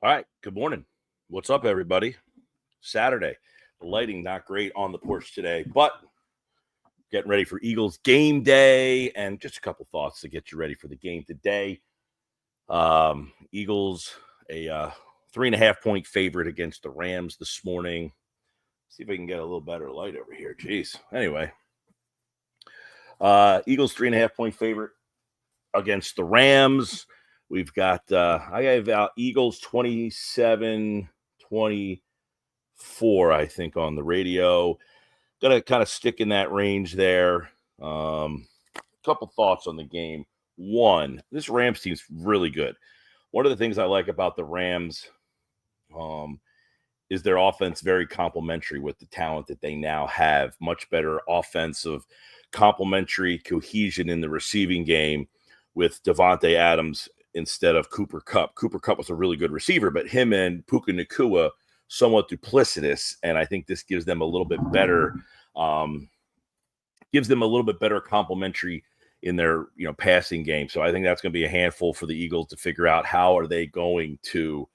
All right. Good morning. What's up, everybody? Saturday. The lighting not great on the porch today, but getting ready for Eagles game day and just a couple thoughts to get you ready for the game today. Eagles, a 3.5-point favorite against the Rams this morning. See if I can get a little better light over here. Jeez. Anyway, Eagles 3.5-point favorite against the Rams. We've got, I have out Eagles 27-24, I think, on the radio. Going to kind of stick in that range there. Couple thoughts on the game. One, this Rams team's really good. One of the things I like about the Rams is their offense very complementary with the talent that they now have. Much better offensive complementary cohesion in the receiving game with Devontae Adams instead of Cooper Kupp. Cooper Kupp was a really good receiver, but him and Puka Nacua somewhat duplicitous, and I think this gives them a little bit better complementary in their passing game. So I think that's going to be a handful for the Eagles to figure out how are they going to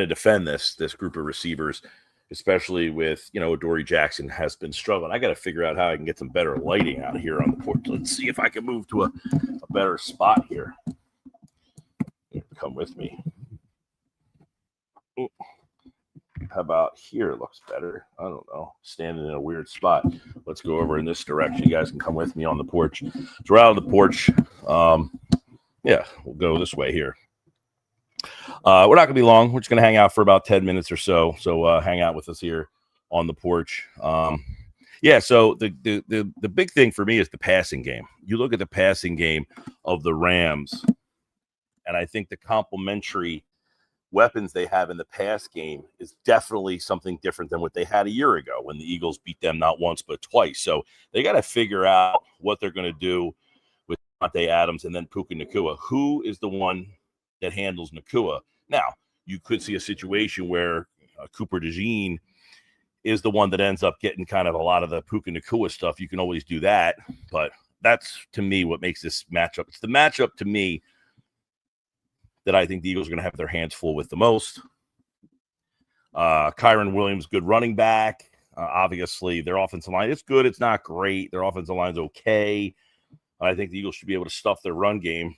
defend this group of receivers, especially with Adoree Jackson has been struggling. I got to figure out how I can get some better lighting out here on the porch. Let's see if I can move to a better spot here. Come with me. Ooh. How about here? Looks better. I don't know. Standing in a weird spot. Let's go over in this direction. You guys can come with me on the porch. So we're out of the porch. Yeah, we'll go this way here. We're not going to be long. We're just going to hang out for about 10 minutes or so. So hang out with us here on the porch. Yeah, so the big thing for me is the passing game. You look at the passing game of the Rams, and I think the complementary weapons they have in the pass game is definitely something different than what they had a year ago when the Eagles beat them not once but twice. So they got to figure out what they're going to do with Devontae Adams and then Puka Nacua. Who is the one that handles Nacua? Now, you could see a situation where Cooper DeJean is the one that ends up getting kind of a lot of the Puka Nacua stuff. You can always do that, but that's, to me, what makes this matchup. It's the matchup, to me, that I think the Eagles are going to have their hands full with the most. Kyron Williams, good running back. Obviously, their offensive line, it's good. It's not great. Their offensive line's okay. I think the Eagles should be able to stuff their run game.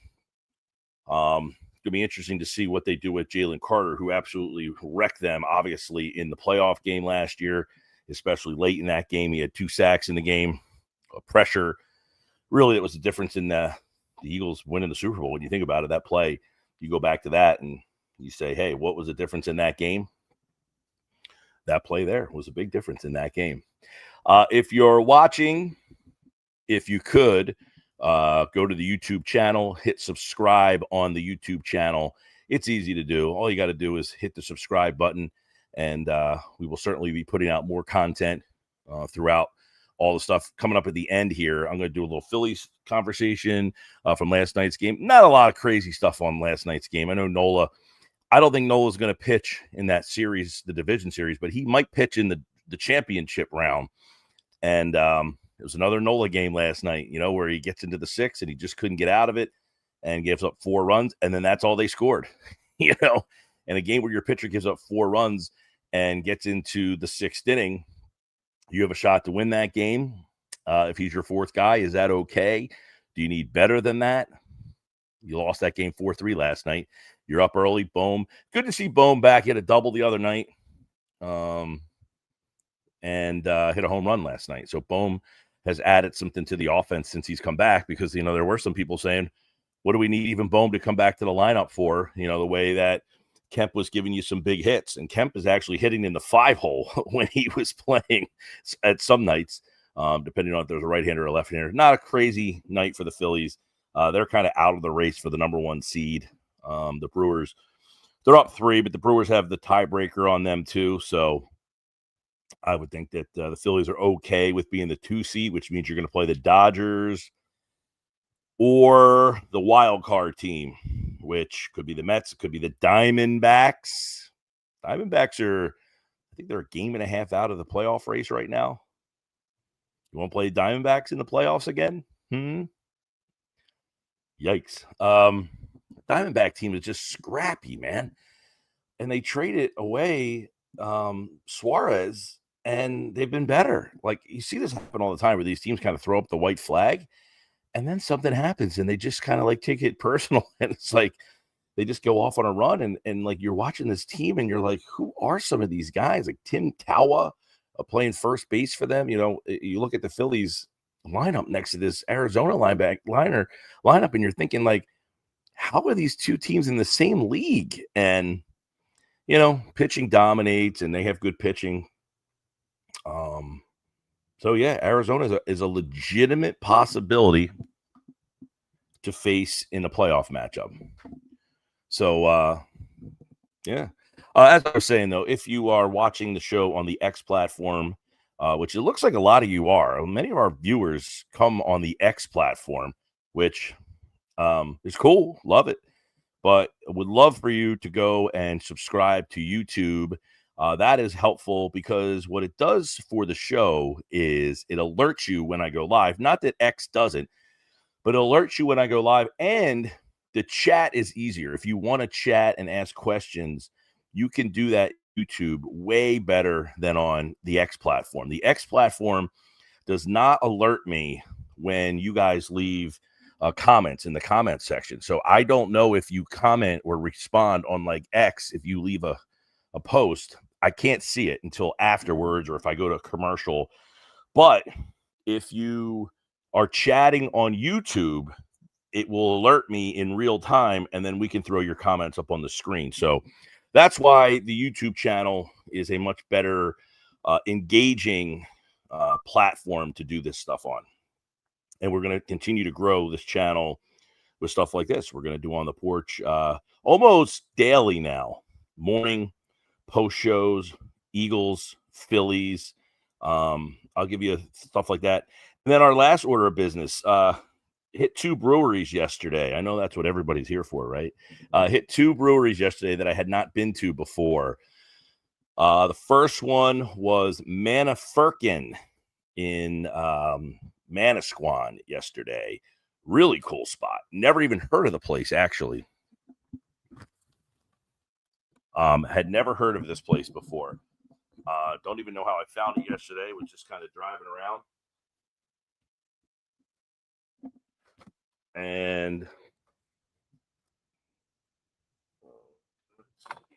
It's going to be interesting to see what they do with Jalen Carter, who absolutely wrecked them, obviously, in the playoff game last year, especially late in that game. He had 2 sacks in the game. Pressure. Really, it was the difference in the Eagles winning the Super Bowl. When you think about it, that play, you go back to that and you say, hey, what was the difference in that game? That play there was a big difference in that game. If you're watching, if you could, go to the YouTube channel, hit subscribe on the YouTube channel. It's easy to do. All you got to do is hit the subscribe button, and we will certainly be putting out more content throughout all the stuff coming up at the end here. I'm going to do a little Phillies conversation from last night's game. Not a lot of crazy stuff on last night's game. I know I don't think Nola's going to pitch in that series, the division series, but he might pitch in the championship round. And it was another Nola game last night, where he gets into the 6th and he just couldn't get out of it and gives up 4 runs. And then that's all they scored, in a game where your pitcher gives up 4 runs and gets into the 6th inning. You have a shot to win that game. If he's your 4th guy, is that okay? Do you need better than that? You lost that game 4-3 last night. You're up early. Bohm. Good to see Bohm back. He had a double the other night and hit a home run last night. So Bohm has added something to the offense since he's come back because, there were some people saying, what do we need even Bohm to come back to the lineup for? The way that Kemp was giving you some big hits, and Kemp is actually hitting in the 5-hole when he was playing at some nights, depending on if there's a right-hander or a left-hander. Not a crazy night for the Phillies. They're kind of out of the race for the number 1 seed. The Brewers, they're up 3, but the Brewers have the tiebreaker on them too. So I would think that the Phillies are okay with being the 2 seed, which means you're going to play the Dodgers or the wild card team, which could be the Mets. It could be the Diamondbacks. Diamondbacks I think they're a game and a half out of the playoff race right now. You want to play Diamondbacks in the playoffs again? Yikes. Diamondback team is just scrappy, man. And they traded away Suarez, and they've been better. Like, you see this happen all the time where these teams kind of throw up the white flag, and then something happens, and they just kind of like take it personal, and it's like they just go off on a run, and like you're watching this team, and you're like, who are some of these guys? Like Tim Tawa playing first base for them. You look at the Phillies lineup next to this Arizona lineup, and you're thinking like, how are these two teams in the same league? And pitching dominates, and they have good pitching. So yeah, Arizona is a legitimate possibility to face in a playoff matchup. So yeah. As I was saying though, if you are watching the show on the X platform, which it looks like a lot of you are, many of our viewers come on the X platform, which is cool, love it. But would love for you to go and subscribe to YouTube. That is helpful because what it does for the show is it alerts you when I go live. Not that X doesn't, but it alerts you when I go live. And the chat is easier. If you want to chat and ask questions, you can do that YouTube way better than on the X platform. The X platform does not alert me when you guys leave comments in the comment section. So I don't know if you comment or respond on like X. If you leave a post, I can't see it until afterwards, or if I go to a commercial. But if you are chatting on YouTube, it will alert me in real time, and then we can throw your comments up on the screen. So that's why the YouTube channel is a much better engaging platform to do this stuff on. And we're going to continue to grow this channel with stuff like this. We're going to do On the Porch almost daily now. Morning, post shows, Eagles, Phillies. I'll give you stuff like that. And then our last order of business, hit 2 breweries yesterday. I know that's what everybody's here for, right? Hit 2 breweries yesterday that I had not been to before. The first one was Manafirkin in Manasquan yesterday. Really cool spot. Never even heard of the place, actually. Had never heard of this place before. Don't even know how I found it yesterday. Was just kind of driving around. And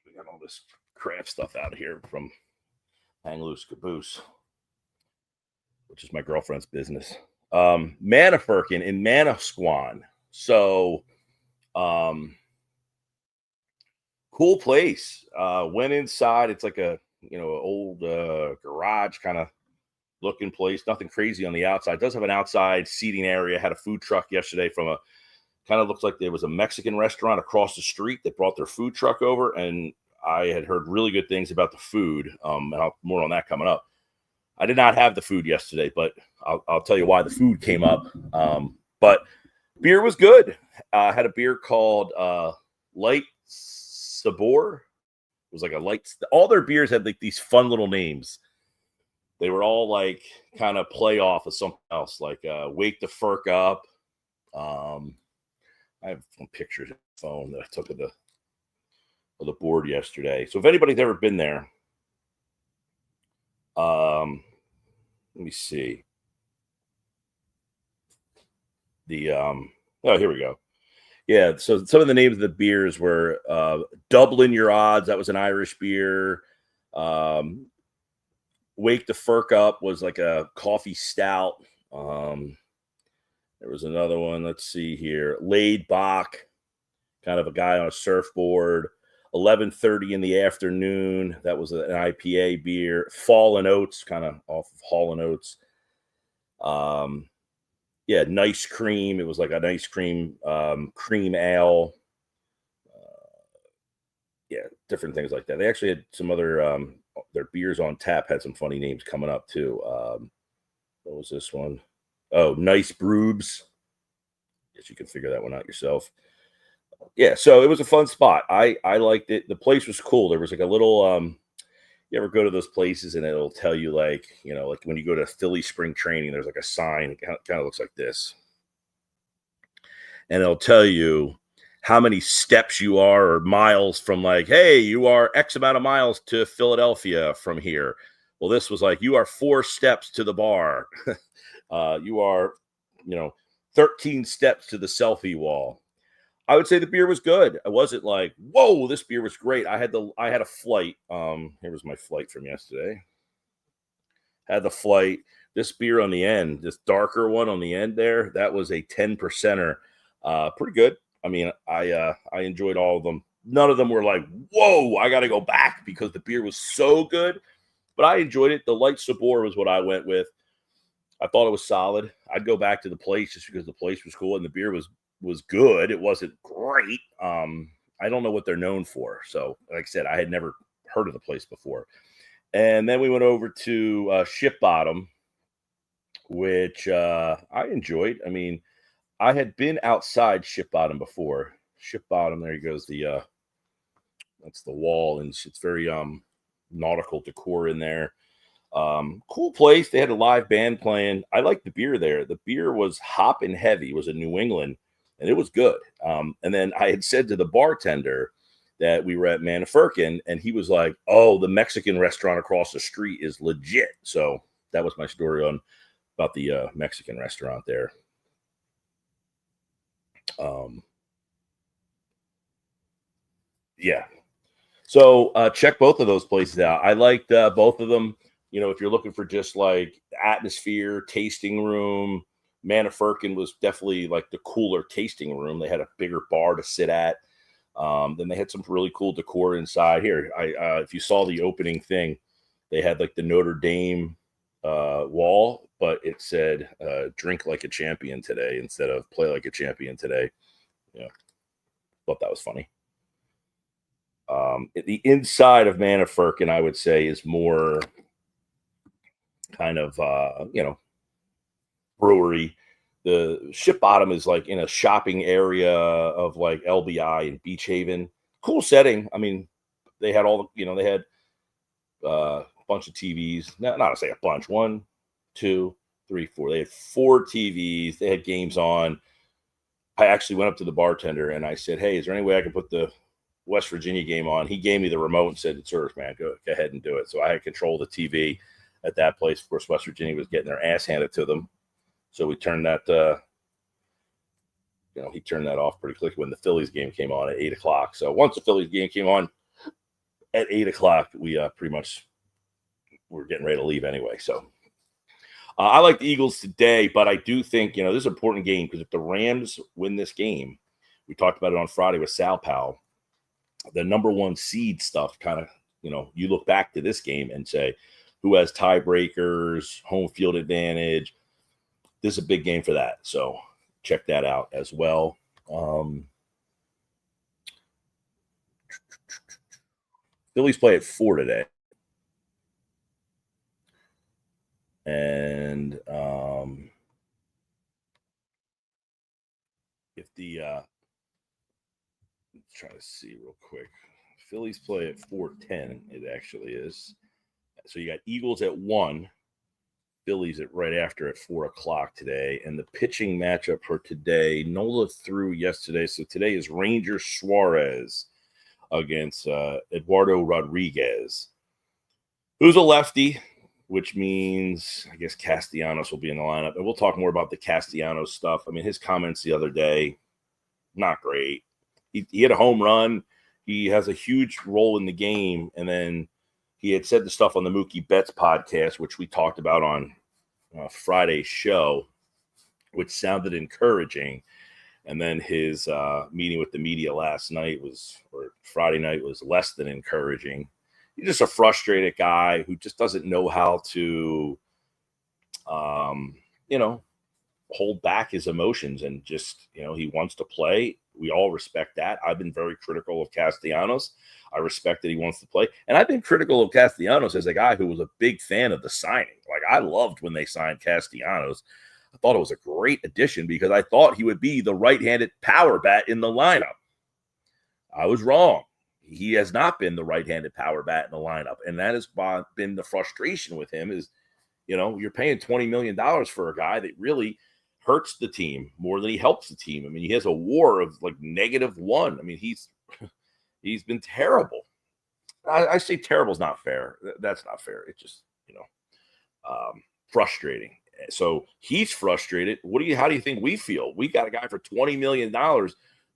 we got all this craft stuff out of here from Hang Loose Caboose, which is my girlfriend's business. Manafirkin in Manasquan. So, cool place. Went inside. It's like a old garage kind of looking place. Nothing crazy on the outside. It does have an outside seating area. Had a food truck yesterday from a kind of looks like there was a Mexican restaurant across the street that brought their food truck over, and I had heard really good things about the food. And more on that coming up. I did not have the food yesterday, but I'll tell you why the food came up. But beer was good. I had a beer called Light Sabor. It was like a light. All their beers had like these fun little names. They were all like kind of play off of something else, like Wake the Furk Up. I have some pictures on the phone that I took of the board yesterday. So if anybody's ever been there, let me see. Oh, here we go. Yeah, so some of the names of the beers were Dublin Your Odds. That was an Irish beer. Wake the Furk Up was like a coffee stout. There was another one. Let's see here. Laid Bach, kind of a guy on a surfboard. 11:30 in the afternoon. That was an IPA beer. Fallen Oats, kind of off of Hall & Oates. Yeah, Nice Cream. It was like an ice cream, cream ale. Yeah, different things like that. They actually had some other, their beers on tap had some funny names coming up too. What was this one? Oh, Nice Brewbs. Guess you can figure that one out yourself. Yeah, so it was a fun spot. I liked it. The place was cool. There was like a little, you ever go to those places and it'll tell you like when you go to Philly spring training, there's like a sign. It kind of looks like this. And it'll tell you how many steps you are or miles from like, hey, you are X amount of miles to Philadelphia from here. Well, this was like, you are 4 steps to the bar. You are, 13 steps to the selfie wall. I would say the beer was good. I wasn't like, whoa, this beer was great. I had a flight. Here was my flight from yesterday. Had the flight. This beer on the end, this darker one on the end there, that was a 10%er. Pretty good. I mean, I enjoyed all of them. None of them were like, whoa, I got to go back because the beer was so good. But I enjoyed it. The light Sabor was what I went with. I thought it was solid. I'd go back to the place just because the place was cool and the beer was good. It wasn't great. I don't know what they're known for. So, like I said, I had never heard of the place before. And then we went over to Ship Bottom, which I enjoyed. I mean, I had been outside Ship Bottom before. Ship Bottom, there goes that's the wall, and it's very nautical decor in there. Cool place. They had a live band playing. I liked the beer there. The beer was hopping heavy. It was in New England, and it was good. And then I had said to the bartender that we were at Manafurkin, and he was like, oh, the Mexican restaurant across the street is legit. So that was my story about the Mexican restaurant there. Yeah. So check both of those places out. I liked both of them. If you're looking for just like atmosphere, tasting room, Manafurkin was definitely like the cooler tasting room. They had a bigger bar to sit at. Then they had some really cool decor inside here. If you saw the opening thing, they had like the Notre Dame wall, but it said drink like a champion today instead of play like a champion today. Yeah. Thought that was funny. The inside of Manafurkin, I would say, is more kind of, brewery. The Ship Bottom is like in a shopping area of like LBI and Beach Haven. Cool setting. I mean, they had they had a bunch of TVs. Not to say a bunch. 1, 2, 3, 4. They had 4 TVs. They had games on. I actually went up to the bartender and I said, hey, is there any way I can put the West Virginia game on? He gave me the remote and said, it's yours, man. Go ahead and do it. So I had control of the TV at that place. Of course, West Virginia was getting their ass handed to them. So we turned that, he turned that off pretty quickly when the Phillies game came on at 8 o'clock. So once the Phillies game came on at 8 o'clock, we pretty much were getting ready to leave anyway. So I like the Eagles today, but I do think, this is an important game because if the Rams win this game, we talked about it on Friday with Sal Powell, the number 1 seed stuff kind of, you look back to this game and say, who has tiebreakers, home field advantage. This is a big game for that. So check that out as well. Phillies play at 4 today. And if the let's try to see real quick. Phillies play at 4:10. It actually is. So you got Eagles at 1. Phillies at right after at 4 o'clock today. And the pitching matchup for today, Nola threw yesterday. So today is Ranger Suarez against Eduardo Rodriguez, who's a lefty, which means I guess Castellanos will be in the lineup. And we'll talk more about the Castellanos stuff. I mean, his comments the other day, not great. He hit a home run. He has a huge role in the game. And then he had said the stuff on the Mookie Betts podcast, which we talked about on Friday's show, which sounded encouraging. And then his meeting with the media last night or Friday night was less than encouraging. He's just a frustrated guy who just doesn't know how to, hold back his emotions and just, he wants to play. We all respect that. I've been very critical of Castellanos. I respect that he wants to play. And I've been critical of Castellanos as a guy who was a big fan of the signing. Like, I loved when they signed Castellanos. I thought it was a great addition because I thought he would be the right-handed power bat in the lineup. I was wrong. He has not been the right-handed power bat in the lineup. And that has been the frustration with him is, you're paying $20 million for a guy that really hurts the team more than he helps the team. I mean, he has a WAR of like -1. I mean, he's been terrible. I say terrible is not fair. That's not fair. It's just, frustrating. So he's frustrated. How do you think we feel? We got a guy for $20 million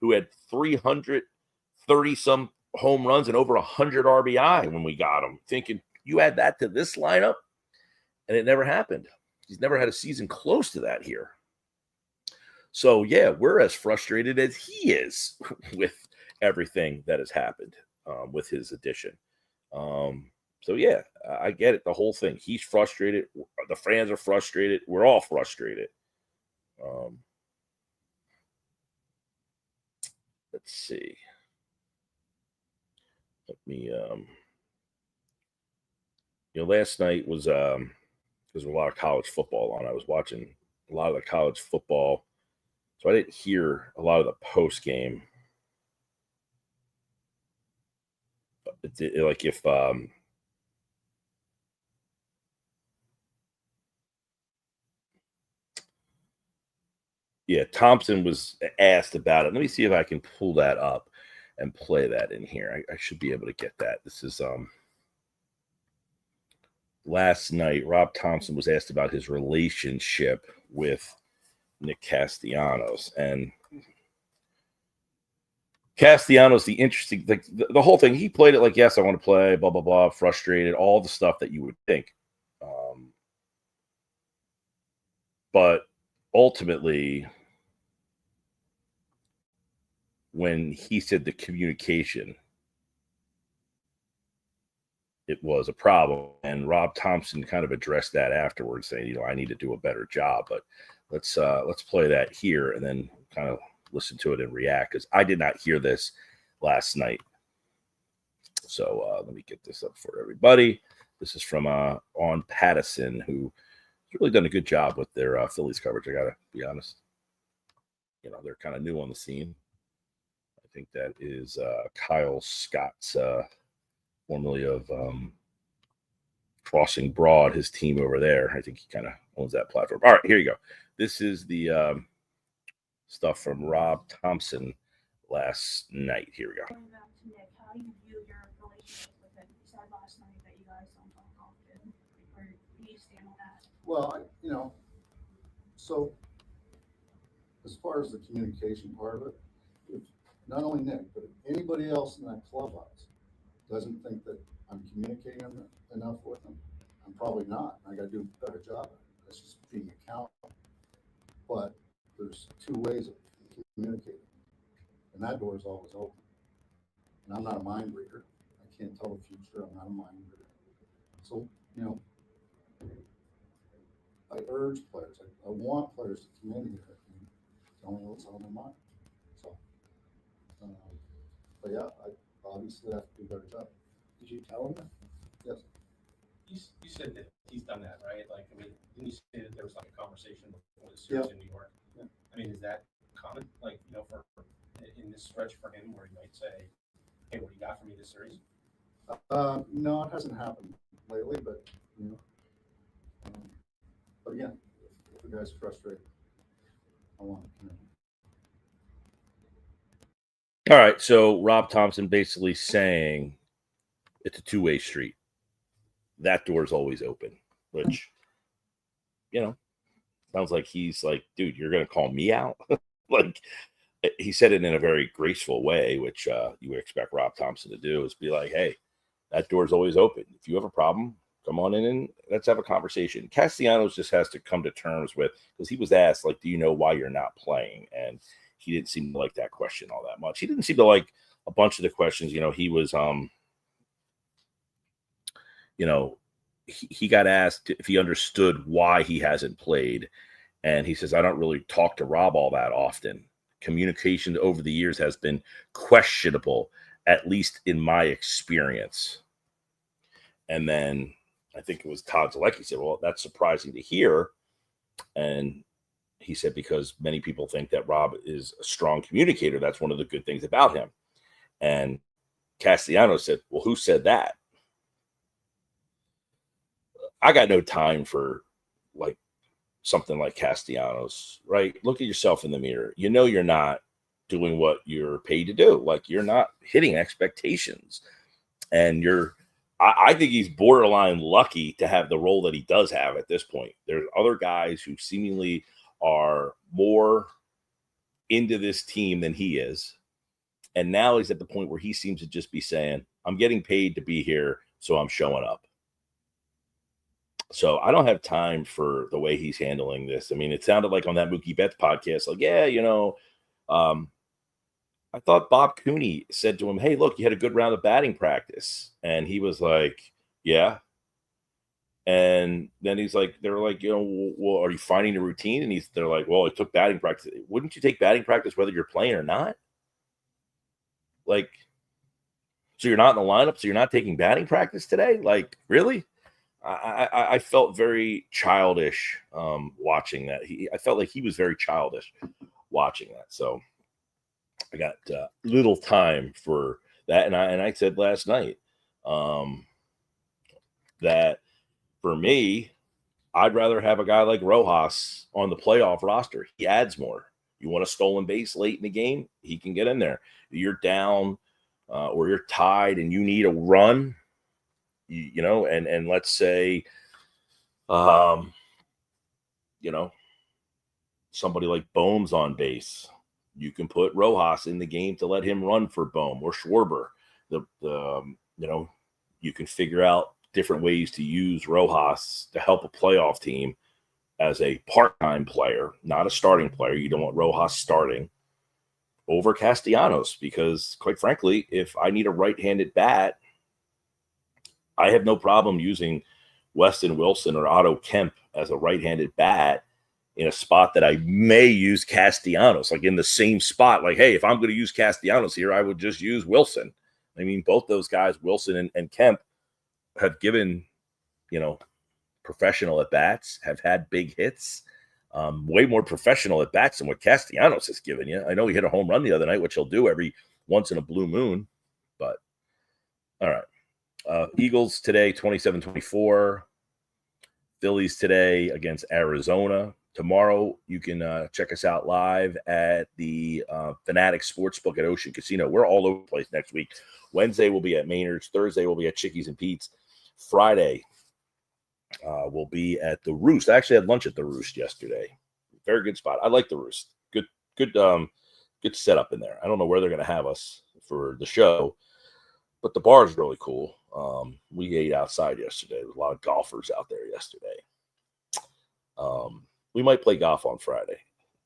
who had 330 some home runs and over 100 RBI when we got him. Thinking you add that to this lineup, and it never happened. He's never had a season close to that here. So yeah, we're as frustrated as he is with everything that has happened with his addition. So yeah, I get it. The whole thing. He's frustrated. The fans are frustrated. We're all frustrated. Let's see. Let me. Last night was there's a lot of college football on. I was watching a lot of the college football, so I didn't hear a lot of the post game. Like if Thompson was asked about it. Let me see if I can pull that up and play that in here. I should be able to get that. This is last night. Rob Thompson was asked about his relationship with Nick Castellanos, and Castellanos, the interesting, the whole thing. He played it like, yes, I want to play, blah blah blah, frustrated, all the stuff that you would think. But ultimately, when he said the communication, it was a problem, and Rob Thompson kind of addressed that afterwards, saying, I need to do a better job. But let's play that here and then kind of listen to it and react, because I did not hear this last night. So let me get this up for everybody. This is from On Pattison, who has really done a good job with their Phillies coverage. I gotta be honest. They're kind of new on the scene. I think that is Kyle Scott's formerly of Crossing Broad, his team over there. I think he kind of owns that platform. All right, here you go. This is the stuff from Rob Thompson last night. Here we go. Going back to Nick, how do you view your relationship with him? You said last night that you guys don't talk often. Where do you stand on that? Well, so as far as the communication part of it, if not only Nick, but if anybody else in that clubhouse doesn't think that I'm communicating enough with them, I'm probably not. I got to do a better job. That's just being accountable. But there's two ways of communicating, and that door is always open. And I'm not a mind reader. I can't tell the future. I'm not a mind reader. So, I urge players. I want players to come in here and tell me what's on their mind. So, but yeah, I obviously have to do a better job. Did you tell him that? Yes. You said that he's done that, right? Like, I mean, didn't you say that there was like a conversation before the series in New York? Yeah. I mean, is that common? Like, for in this stretch for him, where he might say, "Hey, what do you got for me this series?" No, it hasn't happened lately, but but again, if the guy's frustrated, I want to. All right, so Rob Thompson basically saying it's a two-way street. That door is always open, which, sounds like he's like, dude, you're going to call me out? Like, he said it in a very graceful way, which you would expect Rob Thompson to do, is be like, hey, that door's always open. If you have a problem, come on in and let's have a conversation. Castellanos just has to come to terms with, because he was asked, like, do you know why you're not playing? And he didn't seem to like that question all that much. He didn't seem to like a bunch of the questions. He was, he got asked if he understood why he hasn't played. And he says, I don't really talk to Rob all that often. Communication over the years has been questionable, at least in my experience. And then I think it was Todd Zalecki said, well, that's surprising to hear. And he said, because many people think that Rob is a strong communicator. That's one of the good things about him. And Castellanos said, well, who said that? I got no time for like something like Castellanos, right? Look at yourself in the mirror. You know you're not doing what you're paid to do. Like, you're not hitting expectations. And I think he's borderline lucky to have the role that he does have at this point. There's other guys who seemingly are more into this team than he is. And now he's at the point where he seems to just be saying, I'm getting paid to be here, so I'm showing up. So I don't have time for the way he's handling this. I mean, it sounded like on that Mookie Betts podcast, like, yeah, I thought Bob Cooney said to him, hey, look, you had a good round of batting practice. And he was like, yeah. And then he's like, they're like, well, are you finding a routine? And they're like, well, I took batting practice. Wouldn't you take batting practice whether you're playing or not? Like, so you're not in the lineup, so you're not taking batting practice today? Like, really? I felt very childish watching that. I felt like he was very childish watching that. So I got little time for that. And I said last night that for me, I'd rather have a guy like Rojas on the playoff roster. He adds more. You want a stolen base late in the game, he can get in there. You're down or you're tied and you need a run, and let's say, somebody like Bohm's on base. You can put Rojas in the game to let him run for Bohm or Schwarber. You can figure out different ways to use Rojas to help a playoff team as a part-time player, not a starting player. You don't want Rojas starting over Castellanos because, quite frankly, if I need a right-handed bat, I have no problem using Weston Wilson or Otto Kemp as a right-handed bat in a spot that I may use Castellanos, like in the same spot. Like, hey, if I'm going to use Castellanos here, I would just use Wilson. I mean, both those guys, Wilson and Kemp, have given, professional at-bats, have had big hits, way more professional at-bats than what Castellanos has given you. I know he hit a home run the other night, which he'll do every once in a blue moon, but all right. Eagles today, 27-24. Phillies today against Arizona. Tomorrow, you can check us out live at the Fanatic Sportsbook at Ocean Casino. We're all over the place next week. Wednesday, we'll be at Maynard's. Thursday, we'll be at Chickies and Pete's. Friday, we'll be at the Roost. I actually had lunch at the Roost yesterday. Very good spot. I like the Roost. Good setup in there. I don't know where they're going to have us for the show, but the bar is really cool. We ate outside yesterday. There was a lot of golfers out there yesterday. We might play golf on Friday.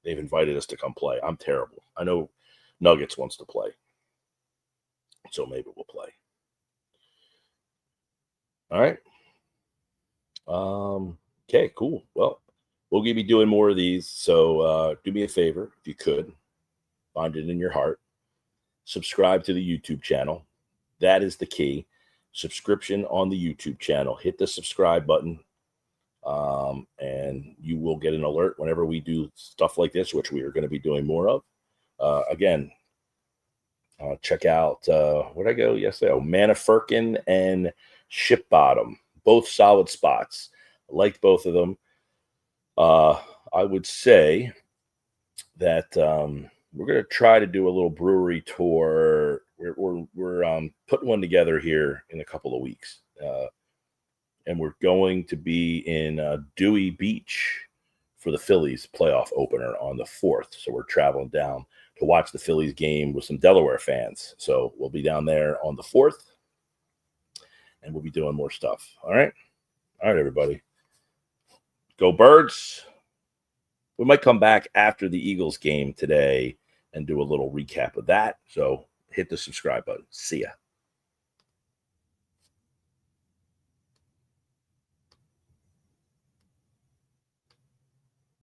They've invited us to come play. I'm terrible. I know Nuggets wants to play, so maybe we'll play. All right. Okay, cool. Well, we'll be doing more of these. So do me a favor, if you could, find it in your heart. Subscribe to the YouTube channel. That is the key. Subscription on the YouTube channel. Hit the subscribe button. And you will get an alert whenever we do stuff like this, which we are going to be doing more of. Again, check out, where'd I go yesterday? Oh, Manafirkin and Ship Bottom, both solid spots. I liked both of them. I would say that we're going to try to do a little brewery tour. We're putting one together here in a couple of weeks. And we're going to be in Dewey Beach for the Phillies playoff opener on the 4th. So we're traveling down to watch the Phillies game with some Delaware fans. So we'll be down there on the 4th, and we'll be doing more stuff. All right, everybody. Go Birds. We might come back after the Eagles game today and do a little recap of that. So hit the subscribe button. See ya.